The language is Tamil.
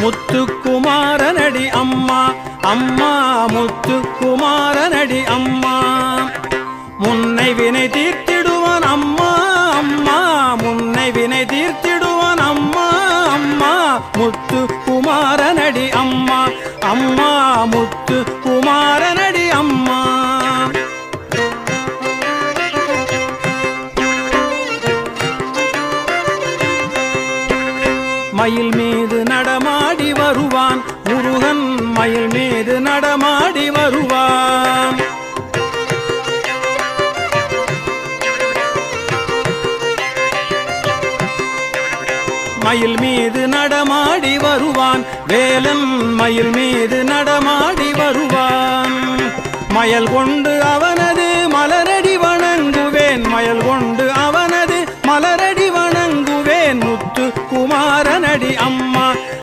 முத்துக்குமாரனடி அம்மா அம்மா முத்துக்குமாரனடி அம்மா முன்னை வினை தீர்த்திடுவான் அம்மா அம்மா முன்னை வினை தீர்த்திடுவான் அம்மா அம்மா முத்துக்குமாரனடி அம்மா அம்மா முத்துக்குமாரனடி அம்மா மயில் மீது நடமாடி வருவான் முருகன் மயில் மீது நடமாடி வருவான் மயில் மீது நடமாடி வருவான் வேலன் மயில் மீது நடமாடி வருவான் மயல் கொண்டு அவனது மலரடி வணங்குவேன் மயல் கொண்டு அவனது மலரடி வணங்குவேன் முத்துக்குமாரனடி அம்மா